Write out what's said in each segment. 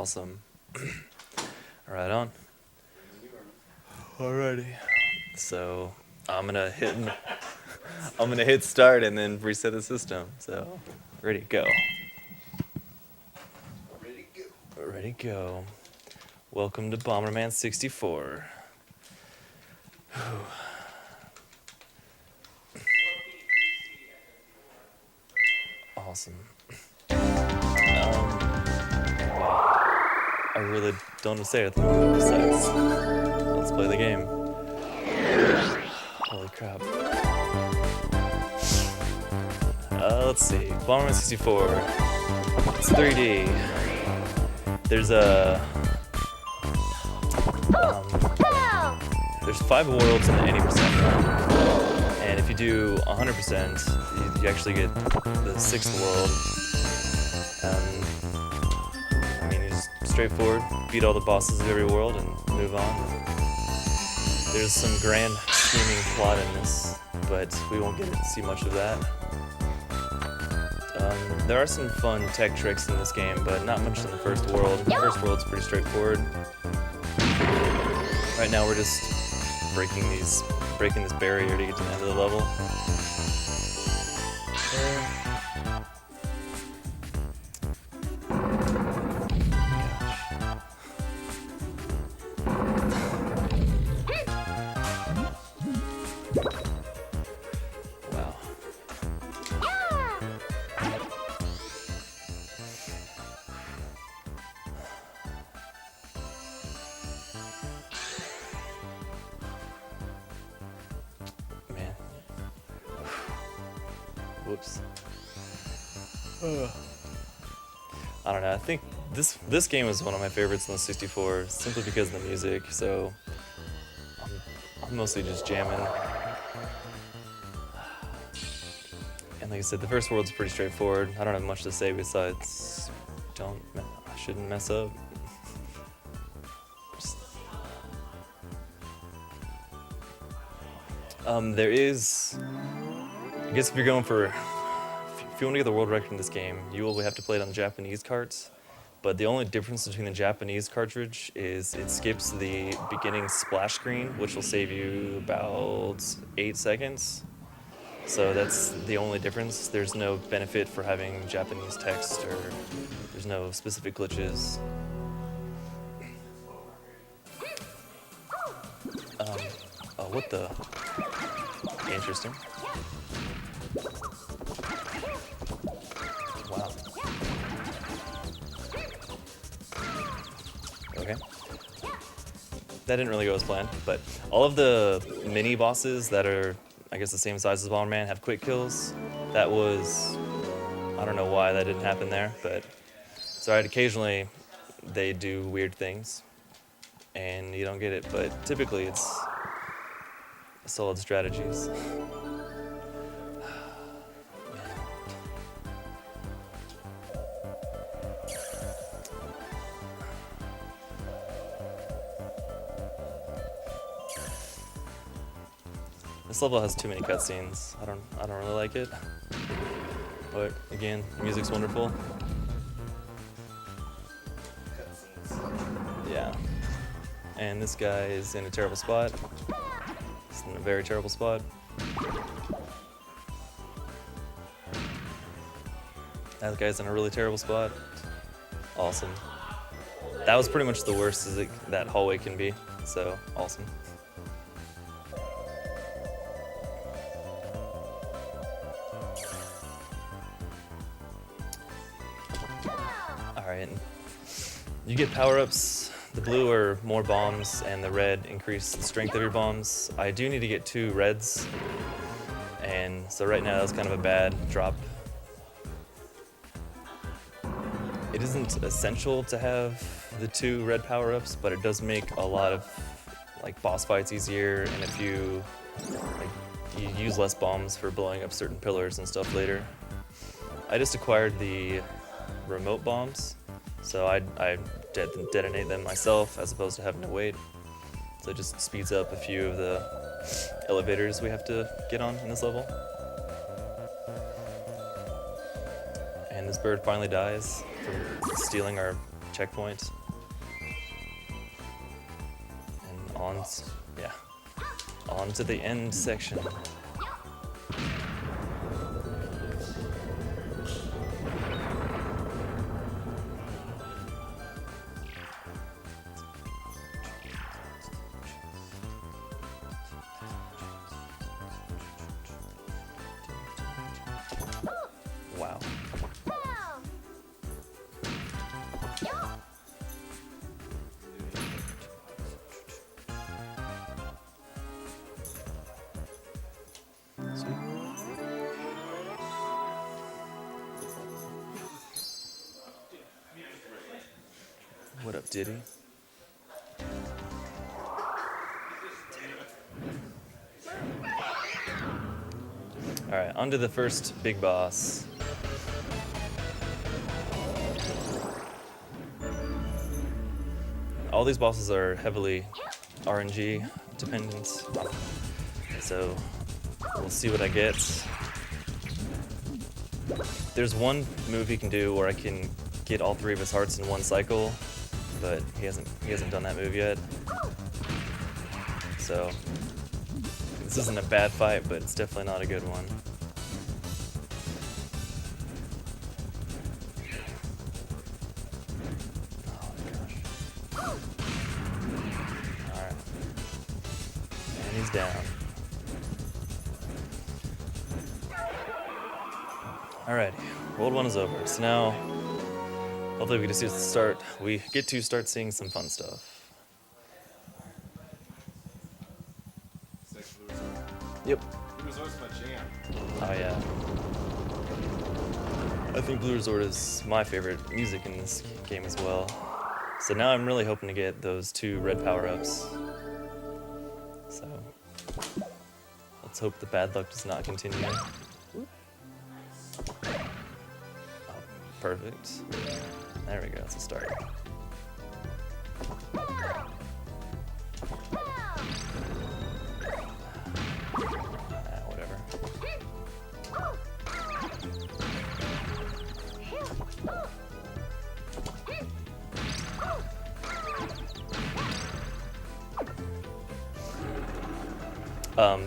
Awesome. Right on. Alrighty. So I'm gonna hit start and then reset the system. So ready, go. Ready, go. Welcome to Bomberman 64. Awesome. I really don't know what to say at the moment, besides, let's play the game. Holy crap. Let's see. Bomberman 64. It's 3D. There's there's 5 worlds in the 80% run. And if you do 100%, you actually get the 6th world. I mean, it's straightforward. Beat all the bosses of every world and move on. There's some grand scheming plot in this, but we won't get to see much of that. There are some fun tech tricks in this game, but not much in the first world. The first world's pretty straightforward. Right now we're just breaking this barrier to get to the end of the level. Wow. Man. Whoops. I don't know. I think this game is one of my favorites on the 64 simply because of the music. So I'm mostly just jamming. And like I said, the first world's pretty straightforward. I don't have much to say besides I shouldn't mess up. There is, I guess if you want to get the world record in this game, you will have to play it on the Japanese carts. But the only difference between the Japanese cartridge is it skips the beginning splash screen, which will save you about 8 seconds. So that's the only difference. There's no benefit for having Japanese text, or there's no specific glitches. Oh, what the? Interesting. Wow. Okay. That didn't really go as planned, but all of the mini bosses that are, I guess, the same size as Bomberman have quick kills. That was, I don't know why that didn't happen there, but it's alright. Occasionally they do weird things and you don't get it, but typically it's solid strategies. This level has too many cutscenes. I don't really like it. But again, the music's wonderful. Yeah. And this guy is in a terrible spot. He's in a very terrible spot. That guy's in a really terrible spot. Awesome. That was pretty much the worst as that hallway can be. So, awesome. Alright, you get power-ups. The blue are more bombs, and the red increase the strength of your bombs. I do need to get 2 reds, and so right now that's kind of a bad drop. It isn't essential to have the 2 red power-ups, but it does make a lot of boss fights easier, and if you use less bombs for blowing up certain pillars and stuff later. I just acquired the remote bombs, so I detonate them myself as opposed to having to wait. So it just speeds up a few of the elevators we have to get on in this level. And this bird finally dies from stealing our checkpoint. And on to the end section. Wow. What up, Diddy? Alright, on to the first big boss. All these bosses are heavily RNG dependent, so we'll see what I get. There's one move he can do where I can get all 3 of his hearts in one cycle, but he hasn't done that move yet. So this isn't a bad fight, but it's definitely not a good one. Oh my gosh. Alright. And he's down. Alright, World 1 is over. So now, hopefully we get to start seeing some fun stuff. Yep. Blue Resort's my jam. Oh yeah. I think Blue Resort is my favorite music in this game as well. So now I'm really hoping to get those 2 red power-ups. So let's hope the bad luck does not continue. Oh, perfect. There we go, that's a start. Whatever.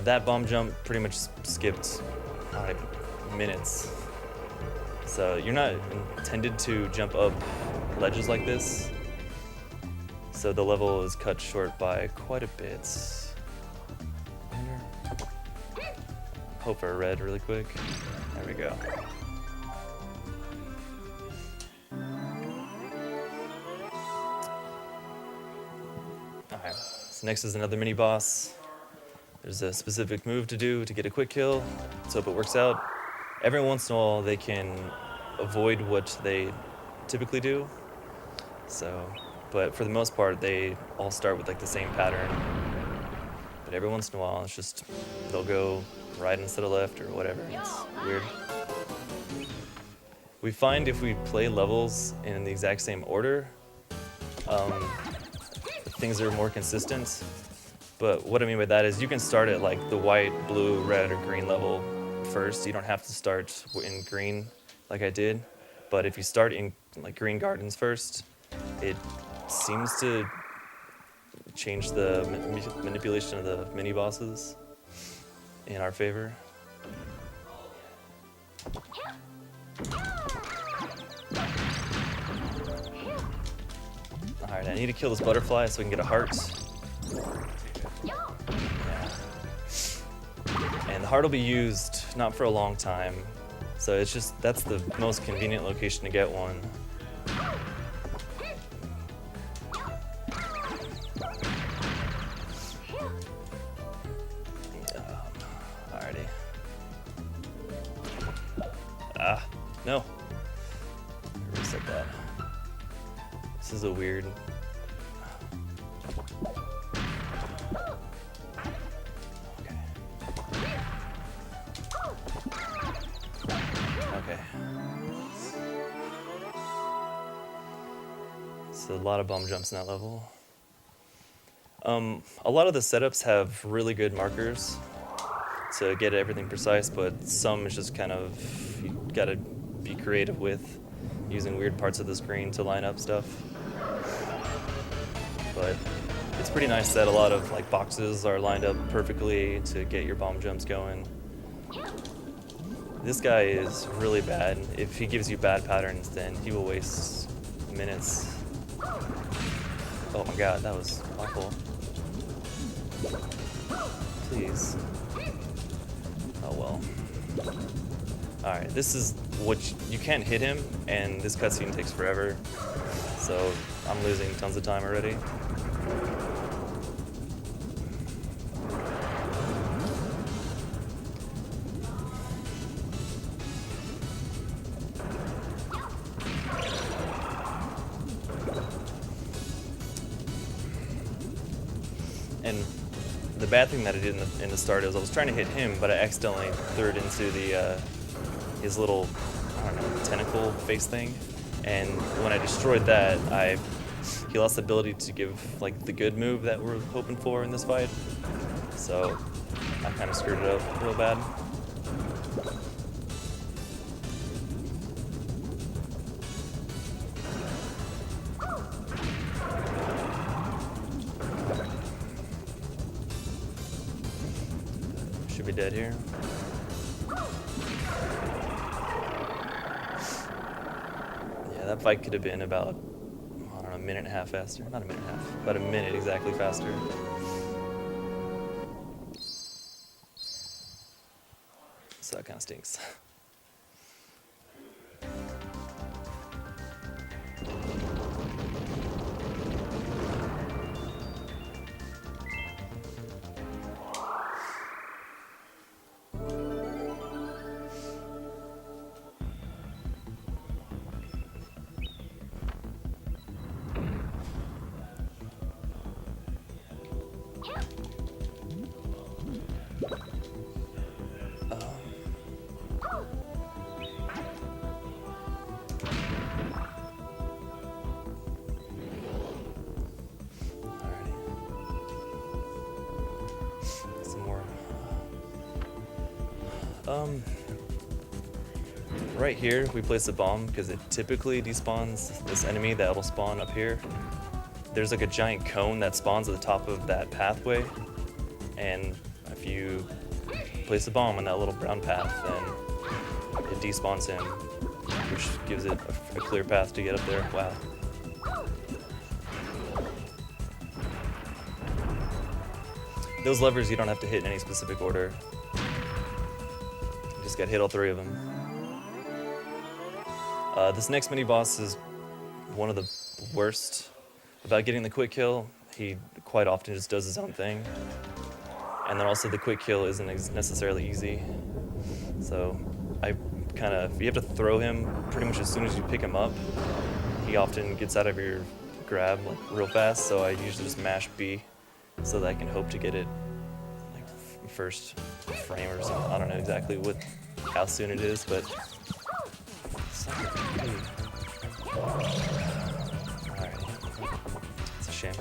That bomb jump pretty much skipped like minutes. So you're not intended to jump up ledges like this. So the level is cut short by quite a bit. Hope for a red really quick. There we go. Alright, so next is another mini boss. There's a specific move to do to get a quick kill. Let's hope it works out. Every once in a while they can avoid what they typically do. So, but for the most part they all start with like the same pattern. But every once in a while it's just, they'll go right instead of left or whatever. It's weird. We find if we play levels in the exact same order, things are more consistent. But what I mean by that is you can start at like the white, blue, red, or green level first. You don't have to start in green like I did. But if you start in like green gardens first, it seems to change the manipulation of the mini bosses in our favor. Alright, I need to kill this butterfly so we can get a heart. Yeah. And the heart will be used not for a long time, so it's just, that's the most convenient location to get one. Alrighty. Ah, no. Reset that. This is a weird. Okay. So a lot of bomb jumps in that level. A lot of the setups have really good markers to get everything precise, but some is just kind of, you gotta be creative with. using weird parts of the screen to line up stuff. But it's pretty nice that a lot of like boxes are lined up perfectly to get your bomb jumps going. This guy is really bad. If he gives you bad patterns, then he will waste minutes. Oh my god, that was awful. Please. Oh well. Alright, this is what you can't hit him, and this cutscene takes forever. So I'm losing tons of time already. And the bad thing that I did in the start is I was trying to hit him, but I accidentally threw it into the his little, I don't know, tentacle face thing. And when I destroyed that, he lost the ability to give like the good move that we're hoping for in this fight. So I kind of screwed it up real bad. Should be dead here. Yeah, that fight could have been about, I don't know, a minute and a half faster. Not a minute and a half, about a minute exactly faster. So that kind of stinks. Right here, we place a bomb because it typically despawns this enemy that will spawn up here. There's like a giant cone that spawns at the top of that pathway, and if you place a bomb on that little brown path, then it despawns him, which gives it a clear path to get up there. Wow. Those levers you don't have to hit in any specific order. You just gotta hit all three of them. This next mini boss is one of the worst about getting the quick kill. He quite often just does his own thing. And then also the quick kill isn't necessarily easy. So you have to throw him pretty much as soon as you pick him up. He often gets out of your grab like real fast, so I usually just mash B so that I can hope to get it like first frame or something. I don't know exactly how soon it is, but alright. It's a shame.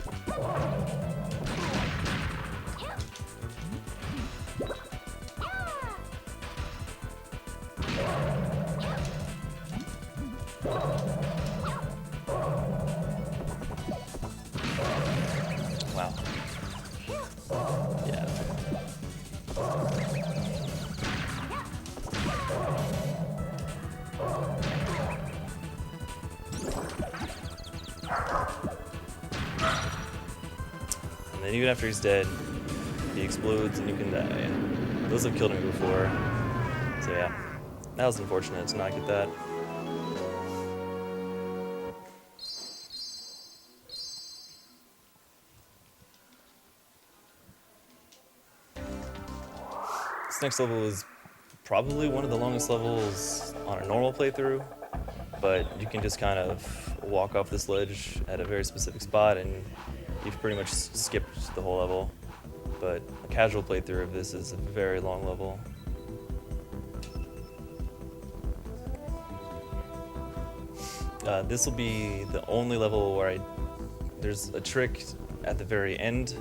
Wow. Yeah. And then even after he's dead, he explodes and you can die. Those have killed me before. So yeah, that was unfortunate to not get that. This next level is probably one of the longest levels on a normal playthrough, but you can just kind of walk off this ledge at a very specific spot and you've pretty much skipped the whole level. But a casual playthrough of this is a very long level. This will be the only level where there's a trick at the very end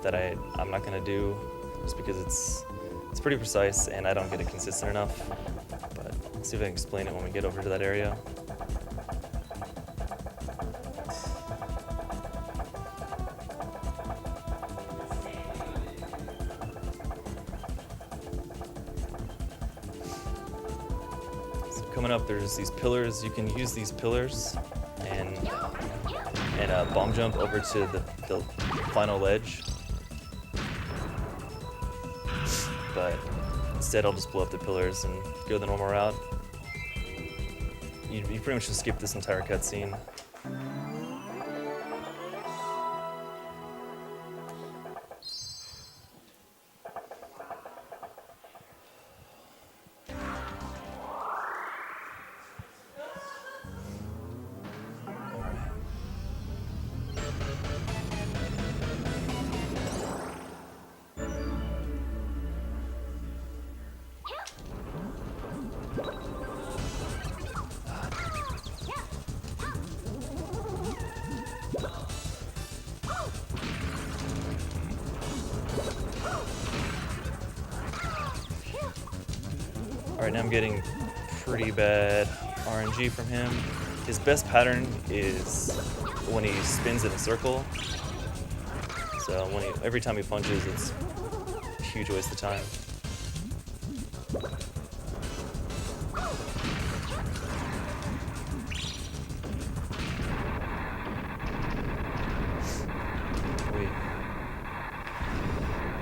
that I'm not gonna do just because it's pretty precise and I don't get it consistent enough. But let's see if I can explain it when we get over to that area. coming up, there's these pillars. You can use these pillars and bomb jump over to the final ledge. But instead, I'll just blow up the pillars and go the normal route. You pretty much just skip this entire cutscene. Alright, now I'm getting pretty bad RNG from him. His best pattern is when he spins in a circle. So every time he punches, it's a huge waste of time.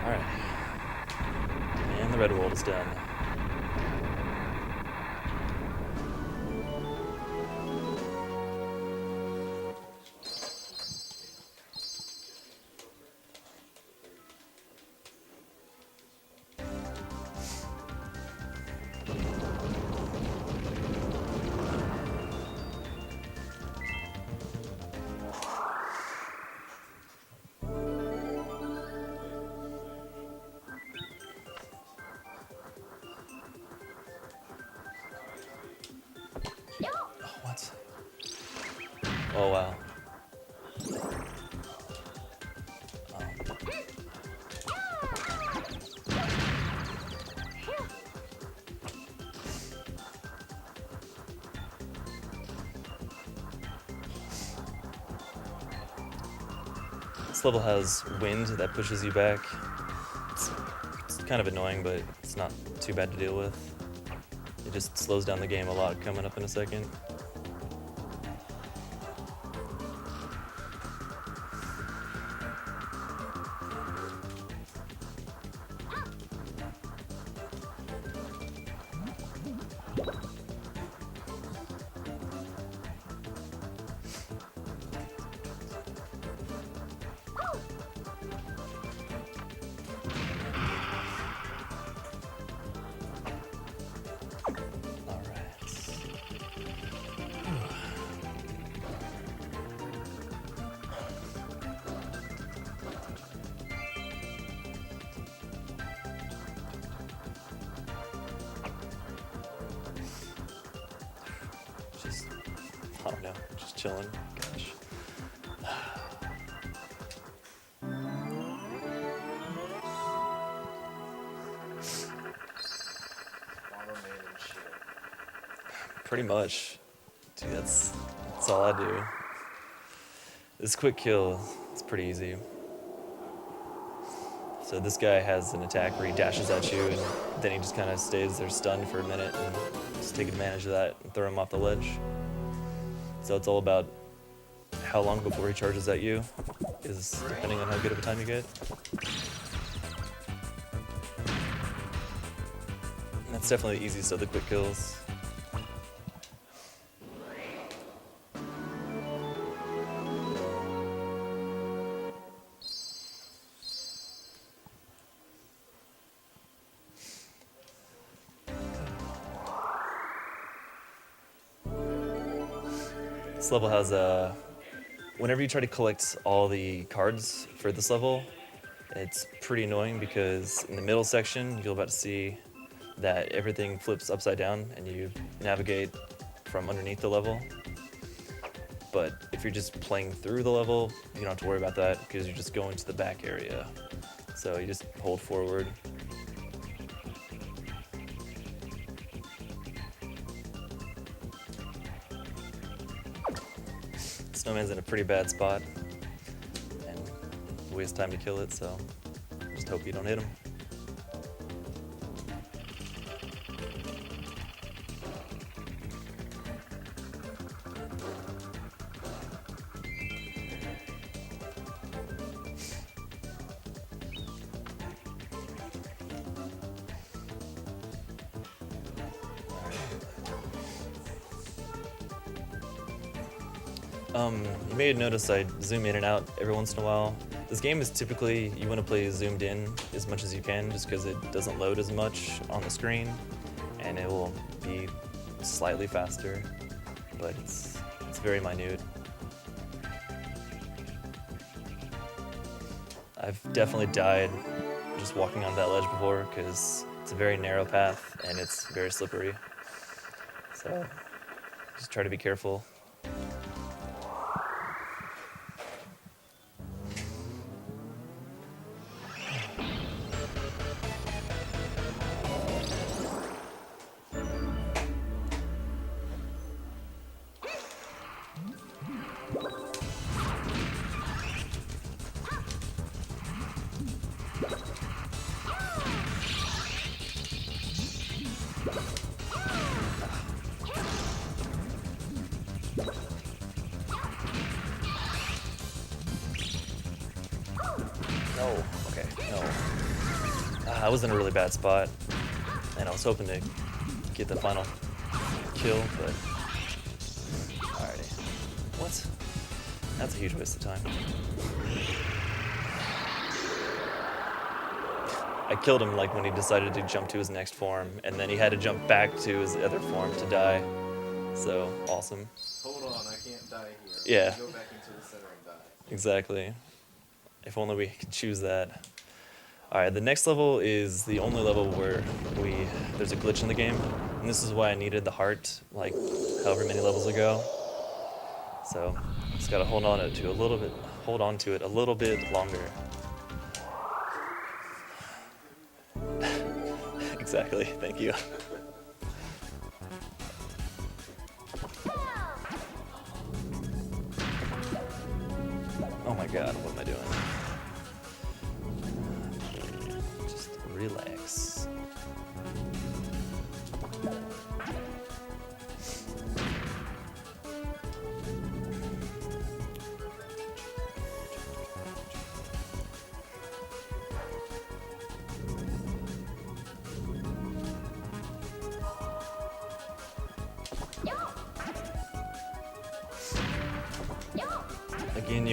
Alright. And the red world is done. What? Oh, wow. This level has wind that pushes you back. It's kind of annoying, but it's not too bad to deal with. It just slows down the game a lot coming up in a second. Just, I don't know, just chilling. Gosh. Pretty much. Dude, that's all I do. This quick kill is pretty easy. So this guy has an attack where he dashes at you and then he just kind of stays there stunned for a minute and just take advantage of that and throw him off the ledge. So it's all about how long before he charges at you, is depending on how good of a time you get. And that's definitely the easiest of the quick kills. This level has whenever you try to collect all the cards for this level, it's pretty annoying because in the middle section, you're about to see that everything flips upside down and you navigate from underneath the level. But if you're just playing through the level, you don't have to worry about that because you're just going to the back area. So you just hold forward. Snowman's in a pretty bad spot, and waste time to kill it, so just hope you don't hit him. You may have noticed I zoom in and out every once in a while. This game is typically, you want to play zoomed in as much as you can just because it doesn't load as much on the screen and it will be slightly faster, but it's very minute. I've definitely died just walking on that ledge before because it's a very narrow path and it's very slippery. So just try to be careful. No, okay, no. I was in a really bad spot, and I was hoping to get the final kill, but... Alrighty. What? That's a huge waste of time. I killed him like when he decided to jump to his next form, and then he had to jump back to his other form to die. So, awesome. Hold on, I can't die here. Yeah. Go back into the center and die. Exactly. If only we could choose that. Alright, the next level is the only level where there's a glitch in the game. And this is why I needed the heart, like however many levels ago. So, just gotta hold on to it a little bit longer. Exactly, thank you. Oh my god, what am I doing? Just relax. Again,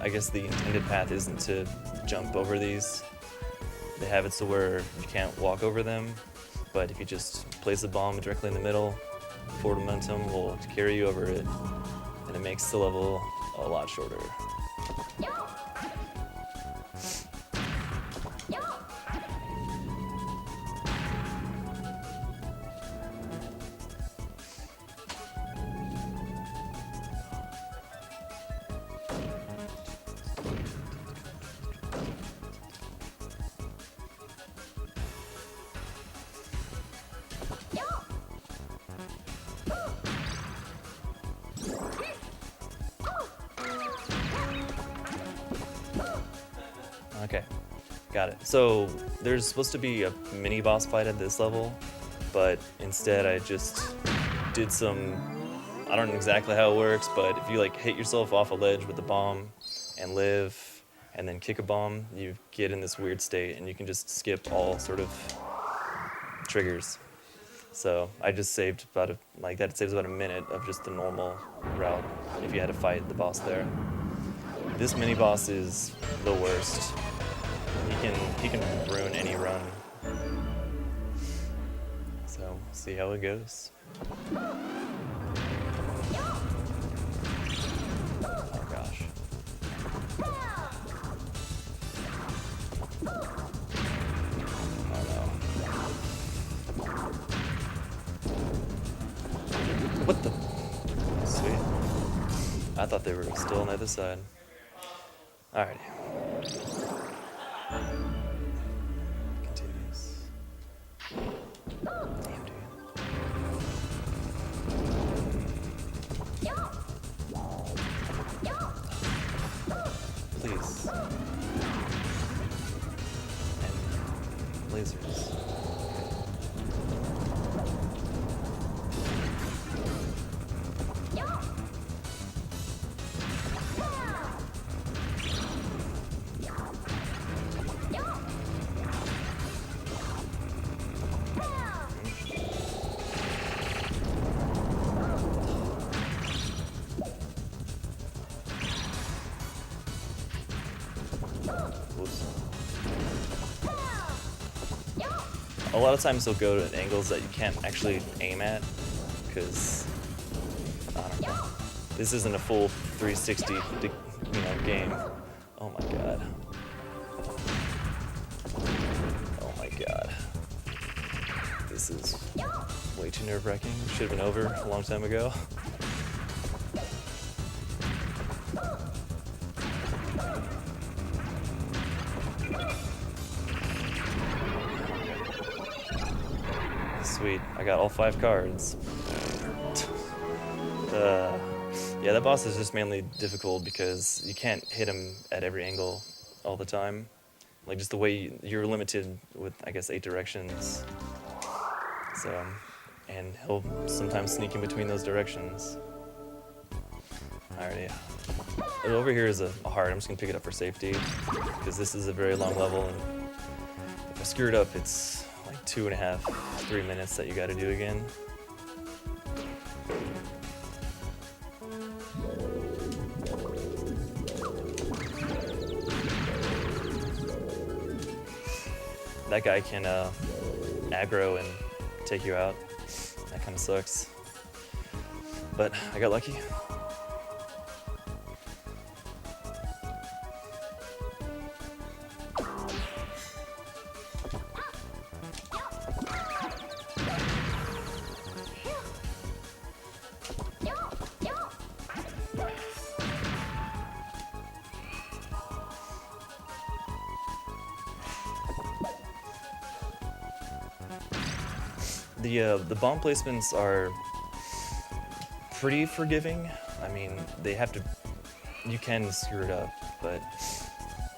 I guess the intended path isn't to jump over these. They have it so where you can't walk over them, but if you just place a bomb directly in the middle, forward momentum will carry you over it, and it makes the level a lot shorter. Okay, got it. So there's supposed to be a mini boss fight at this level, but instead I just did some, I don't know exactly how it works, but if you like hit yourself off a ledge with a bomb and live and then kick a bomb, you get in this weird state and you can just skip all sort of triggers. So I just saved that saves about a minute of just the normal route if you had to fight the boss there. This mini boss is the worst. He can ruin any run. So we'll see how it goes. Oh gosh. Oh no. What the? Sweet. I thought they were still on the other side. Alrighty. Continues. Damn, dude. Please. And lasers. a lot of times they'll go to angles that you can't actually aim at, because I don't know. This isn't a full 360, game. Oh my god. Oh my god. This is way too nerve-wracking. Should have been over a long time ago. Sweet, I got all 5 cards. Yeah, that boss is just mainly difficult because you can't hit him at every angle all the time. Like, just the way you're limited with, I guess, 8 directions. So, and he'll sometimes sneak in between those directions. Alrighty. Over here is a heart. I'm just gonna pick it up for safety, because this is a very long level, and if I screw it up, it's like 2.5, 3 minutes that you gotta do again. That guy can aggro and take you out. That kind of sucks. But I got lucky. The bomb placements are pretty forgiving. I mean, they have to, you can screw it up, but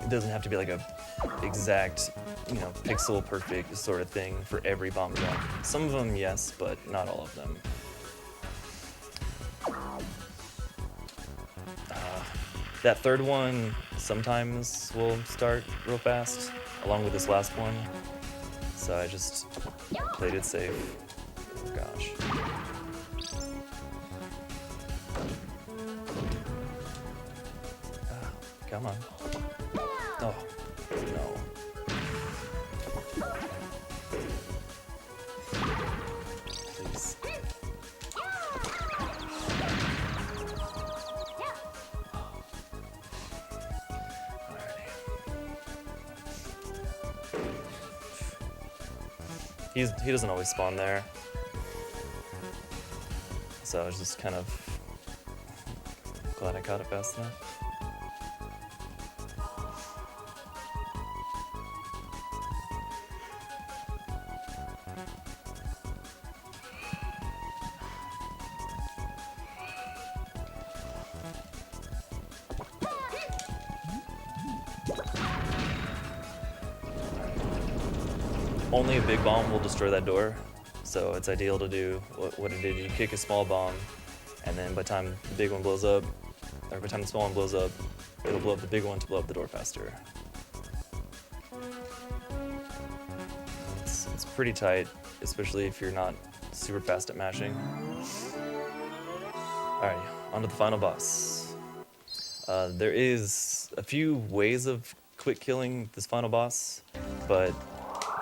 it doesn't have to be like a exact, pixel perfect sort of thing for every bomb jump. Some of them, yes, but not all of them. That third one sometimes will start real fast, along with this last one. So I just played it safe. Oh gosh. Come on. Oh, no. Please. He doesn't always spawn there, so I was just kind of glad I caught it fast enough. Only a big bomb will destroy that door, so it's ideal to do what it did. You kick a small bomb, and then by the time the big one blows up, or by the time the small one blows up, it'll blow up the big one to blow up the door faster. It's pretty tight, especially if you're not super fast at mashing. Alright, on to the final boss. There is a few ways of quick killing this final boss, but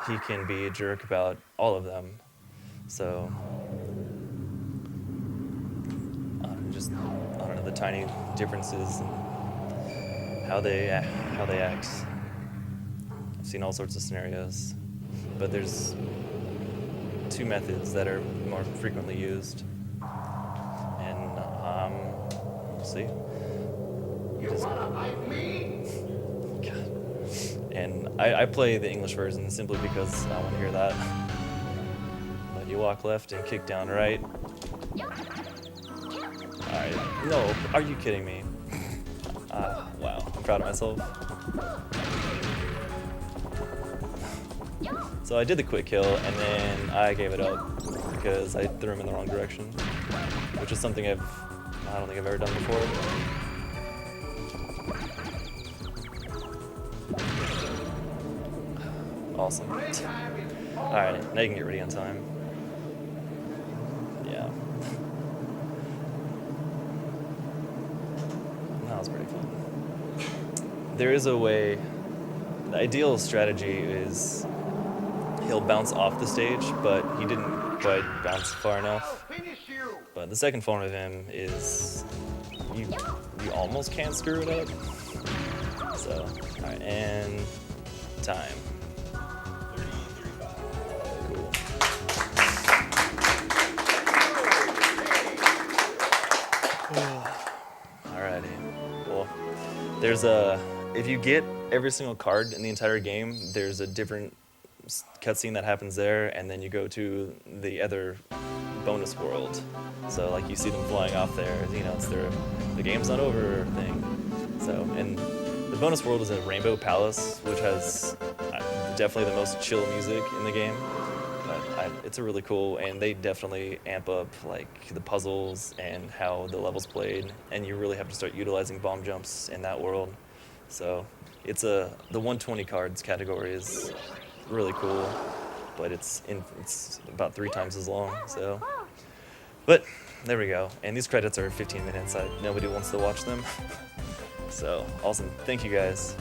he can be a jerk about all of them. So, I don't know, the tiny differences in how they act. I've seen all sorts of scenarios, but there's 2 methods that are more frequently used, and we'll see. God. And I play the English version simply because I want to hear that. But you walk left and kick down right. Alright. No, are you kidding me? Wow, I'm proud of myself. So I did the quick kill, and then I gave it up because I threw him in the wrong direction, which is something I don't think I've ever done before. Awesome. Alright, now you can get ready on time. Yeah. That was pretty fun. There is a way. The ideal strategy is he'll bounce off the stage, but he didn't quite bounce far enough. But the second form of him is you almost can't screw it up. So, alright, and time. Cool. Alrighty. Well, there's if you get every single card in the entire game, there's a different cutscene that happens there, and then you go to the other bonus world. So like you see them flying off there, you know, it's the game's not over thing. So, and the bonus world is a Rainbow Palace, which has definitely the most chill music in the game. But it's a really cool, and they definitely amp up like the puzzles and how the level's played, and you really have to start utilizing bomb jumps in that world. So it's the 120 cards category is really cool, but it's about 3 times as long. So, but there we go. And these credits are 15 minutes. Nobody wants to watch them. So awesome. Thank you guys.